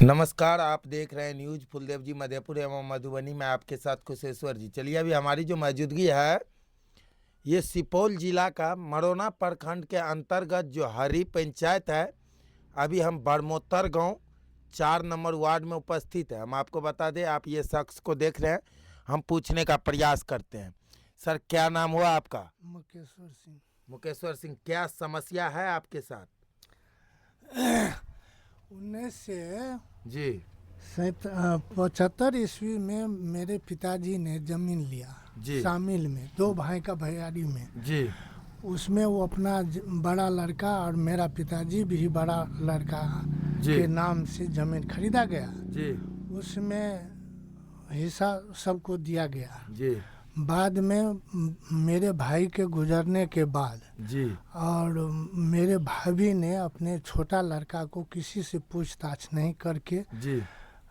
नमस्कार, आप देख रहे हैं न्यूज फुलदेव जी मधेपुर एवं मधुबनी में आपके साथ कुशेश्वर जी। चलिए अभी हमारी जो मौजूदगी है ये सुपौल जिला का मरोना प्रखंड के अंतर्गत जो हरी पंचायत है। अभी हम बड़मोत्तर गांव 4 नंबर वार्ड में उपस्थित है। हम आपको बता दें, आप ये शख्स को देख रहे हैं, हम पूछने का प्रयास करते हैं। सर, क्या नाम हुआ आपका? मुकेश्वर सिंह। मुकेश्वर सिंह, क्या समस्या है आपके साथ? 1975 ईस्वी में मेरे पिताजी ने जमीन लिया जी। शामिल में 2 भाई का भैयारी में जी उसमें वो अपना बड़ा लड़का और मेरा पिताजी भी बड़ा लड़का जी के नाम से जमीन खरीदा गया। जी उसमें हिस्सा सबको दिया गया। जी बाद में मेरे भाई के गुजरने के बाद जी और मेरे भाभी ने अपने छोटा लड़का को किसी से पूछताछ नहीं करके जी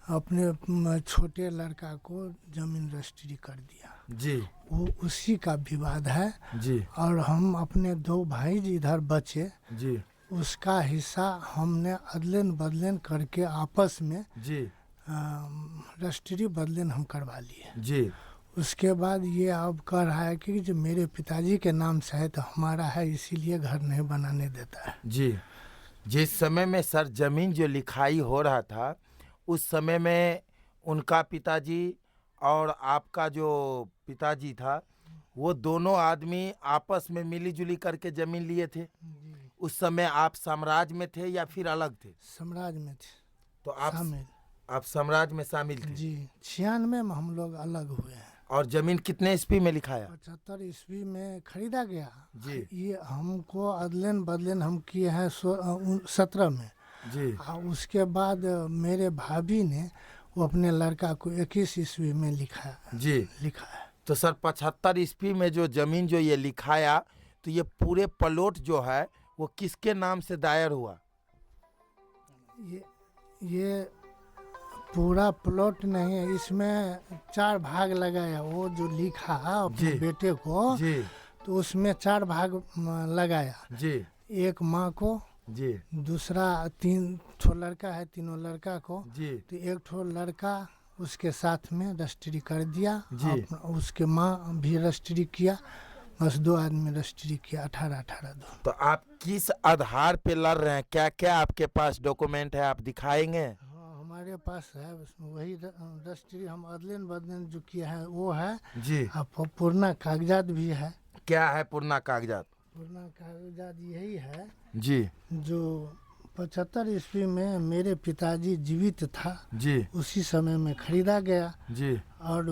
अपने छोटे लड़का को जमीन रजिस्ट्री कर दिया। जी वो उसी का विवाद है। जी और हम अपने 2 भाई इधर बचे, जी उसका हिस्सा हमने अदलन बदलन करके आपस में जी रजिस्ट्री बदलन हम करवा लिए। जी उसके बाद ये अब कह रहा है कि जो मेरे पिताजी के नाम से है तो हमारा है, इसीलिए घर नहीं बनाने देता है। जी। जिस समय में सर जमीन जो लिखाई हो रहा था, उस समय में उनका पिताजी और आपका जो पिताजी था, वो दोनों आदमी आपस में मिली-जुली करके जमीन लिए थे। उस समय आप साम्राज्य में थे या फिर अलग थे? साम्राज्य में थे। तो शामिल। आप साम्राज्य में शामिल थे जी। 96 में हम लोग अलग हुए हैं। और जमीन कितने ईस्वी में लिखाया? 75 ईस्वी में खरीदा गया जी। ये हमको अदलन बदलन हम किए हैं 17 में। जी और उसके बाद मेरे भाभी ने वो अपने लड़का को 21 ईस्वी में लिखा है। तो सर 75 ईस्वी में जो जमीन जो ये लिखाया, तो ये पूरे प्लॉट जो है वो किसके नाम से दायर हुआ? ये पूरा प्लॉट नहीं है, इसमें 4 भाग लगाया। वो जो लिखा अपने बेटे को जी तो उसमें 4 भाग लगाया। जी एक माँ को जी दूसरा 3 ठो लड़का है, तीनों लड़का को जी तो 1 ठो लड़का उसके साथ में रजिस्ट्री कर दिया जी। उसके माँ भी रजिस्ट्री किया, बस 2 आदमी रजिस्ट्री किया 18-18 दो। तो आप किस आधार पे लड़ रहे हैं? क्या क्या आपके पास डॉक्यूमेंट है, आप दिखाएंगे? हाँ, हमारे पास है, वही रजिस्ट्री हम अदलन बदलन जो किया है वो है जी। और पूर्णा कागजात भी है। क्या है पूर्णा कागजात? पूर्णा कागजात यही है जी जो 75 ईस्वी में मेरे पिताजी जीवित था, जी उसी समय में खरीदा गया। जी और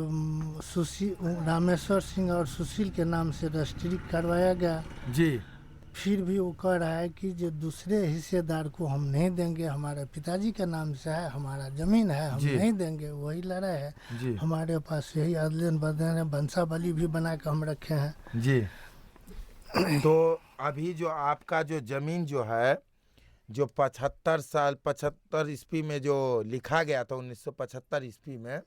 रामेश्वर सिंह और सुशील के नाम से रजिस्ट्री करवाया गया। जी। फिर भी वो कह रहा है कि जो दूसरे हिस्सेदार को हम नहीं देंगे, हमारे पिताजी के नाम से है, हमारा जमीन है, हम नहीं देंगे। वही लड़ाई है जी। हमारे पास, यही अदलन बदलन है, वंशावली भी बना के हम रखे हैं। जी। तो अभी जो आपका जो जमीन जो है, जो 75 ईस्वी में जो लिखा गया था, 1975 ईस्वी में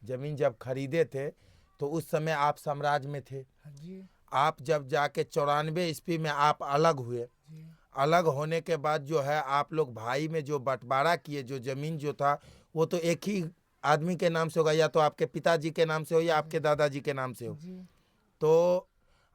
जमीन जब खरीदे थे, तो उस समय आप साम्राज्य में थे। जी। आप जब जाके 94 ईस्वी में आप अलग हुए, अलग होने के बाद जो है आप लोग भाई में जो बंटवारा किए, जो जमीन जो था वो तो एक ही आदमी के नाम से होगा, या तो आपके पिताजी के नाम से हो या आपके दादाजी के नाम से हो। तो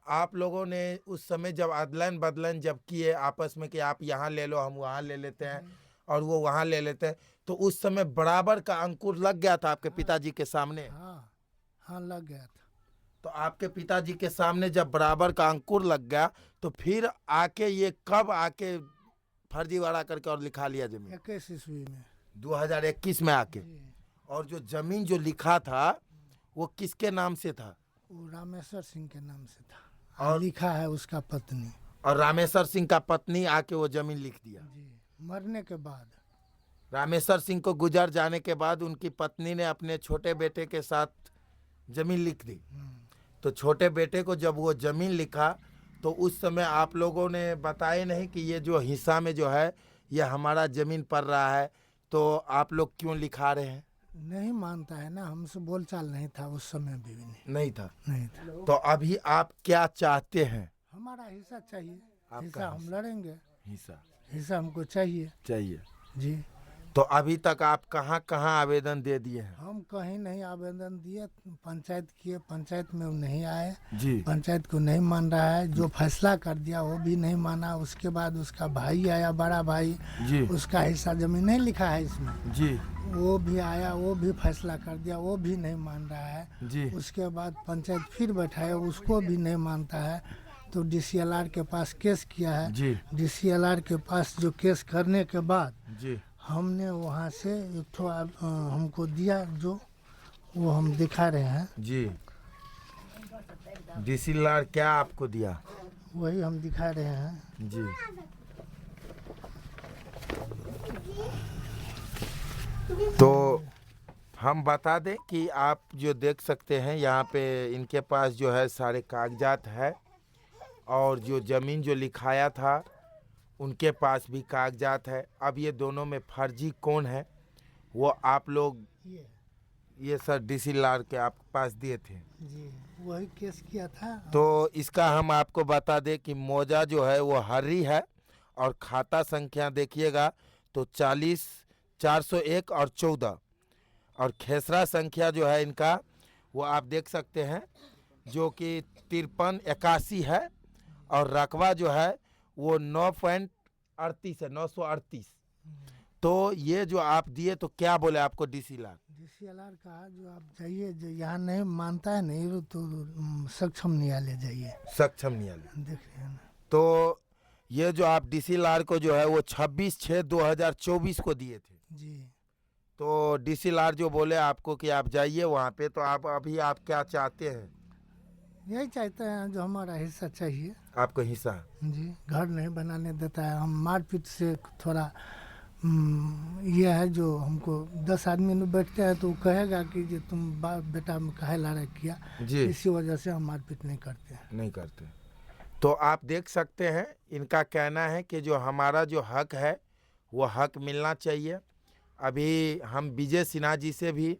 आप लोगों ने उस समय जब अदलन बदलन जब किए आपस में कि आप यहाँ ले लो, हम वहाँ ले लेते हैं और वो वहाँ ले लेते हैं, तो उस समय बराबर का अंकुर लग गया था आपके पिताजी के सामने? हाँ, लग गया था। तो आपके पिताजी के सामने जब बराबर का अंकुर लग गया, तो फिर आके ये कब आके फर्जीवाड़ा करके और लिखा लिया जमीन? 21 ईस्वी में, 2021 में आके। और जो जमीन जो लिखा था वो किसके नाम से था? वो रामेश्वर सिंह के नाम से था और लिखा है उसका पत्नी। और रामेश्वर सिंह का पत्नी आके वो जमीन लिख दिया? जी। मरने के बाद, रामेश्वर सिंह को गुजर जाने के बाद उनकी पत्नी ने अपने छोटे बेटे के साथ जमीन लिख दी। तो छोटे बेटे को जब वो जमीन लिखा, तो उस समय आप लोगों ने बताए नहीं कि ये जो हिस्सा में जो है ये हमारा जमीन पड़ रहा है, तो आप लोग क्यों लिखा रहे हैं? नहीं मानता है ना, हमसे बोलचाल नहीं था उस समय भी नहीं था। नहीं था। तो अभी आप क्या चाहते हैं? हमारा हिस्सा चाहिए। आपका हिस्सा हम लड़ेंगे, हिस्सा हिस्सा हमको चाहिए। चाहिए। जी। तो अभी तक आप कहाँ कहाँ आवेदन दे दिए हैं? हम कहीं नहीं आवेदन दिए, पंचायत किए, पंचायत में वो नहीं आए, जी पंचायत को नहीं मान रहा है, जो फैसला कर दिया वो भी नहीं माना। उसके बाद उसका भाई आया, बड़ा भाई, जी उसका हिस्सा जमीन नहीं लिखा है इसमें, जी वो भी आया, वो भी फैसला कर दिया, वो भी नहीं मान रहा है। जी उसके बाद पंचायत फिर बैठाया, उसको भी नहीं मानता है, तो DCLR के पास केस किया है। जी DCLR के पास जो केस करने के बाद जी हमने वहाँ से एक ठो हमको दिया, जो वो हम दिखा रहे हैं, जी। DCLR क्या आपको दिया? वही हम दिखा रहे हैं। जी। तो हम बता दें कि आप जो देख सकते हैं यहाँ पे इनके पास जो है सारे कागजात है, और जो ज़मीन जो लिखाया था उनके पास भी कागजात है। अब ये दोनों में फर्जी कौन है वो आप लोग ये सर DCLR के आप पास दिए थे, जी वही केस किया था। तो इसका हम आपको बता दें कि मौजा जो है वो हर्री है, और खाता संख्या देखिएगा तो 40 401 और 14, और खेसरा संख्या जो है इनका वो आप देख सकते हैं जो कि 53 81 है, और रकबा जो है वो 9.38 है, 938। तो ये जो आप दिए तो क्या बोले आपको DCLR? DCLR कहा जो आप जाइए, जो यहाँ नहीं मानता है नहीं तो सक्षम न्यायालय जाइए। सक्षम न्यायालय। देख रहे हैं ना। तो ये जो आप DCLR को जो है वो 26/6/2024 को दिए थे, जी तो DCLR जो बोले आपको कि आप जाइए वहाँ पे, तो आप अभी आप क्या चाहते हैं? यही चाहते हैं जो हमारा हिस्सा चाहिए। आपको हिस्सा? जी घर नहीं बनाने देता है, हम मारपीट से थोड़ा ये है जो हमको 10 आदमी में बैठते हैं तो वो कहेगा कि जो तुम बाप बेटा में काहे लड़ाई किया, जी इसी वजह से हम मारपीट नहीं करते हैं। नहीं करते। तो आप देख सकते हैं इनका कहना है कि जो हमारा जो हक है वो हक मिलना चाहिए। अभी हम विजय सिन्हा जी से भी,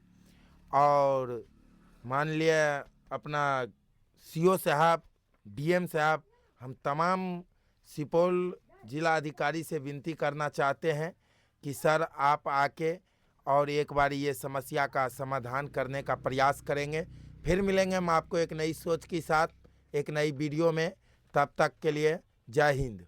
और मान लिया अपना CO साहब, DM साहब, हम तमाम सुपौल जिला अधिकारी से विनती करना चाहते हैं कि सर आप आके और एक बार ये समस्या का समाधान करने का प्रयास करेंगे। फिर मिलेंगे हम आपको एक नई सोच के साथ एक नई वीडियो में। तब तक के लिए जय हिंद।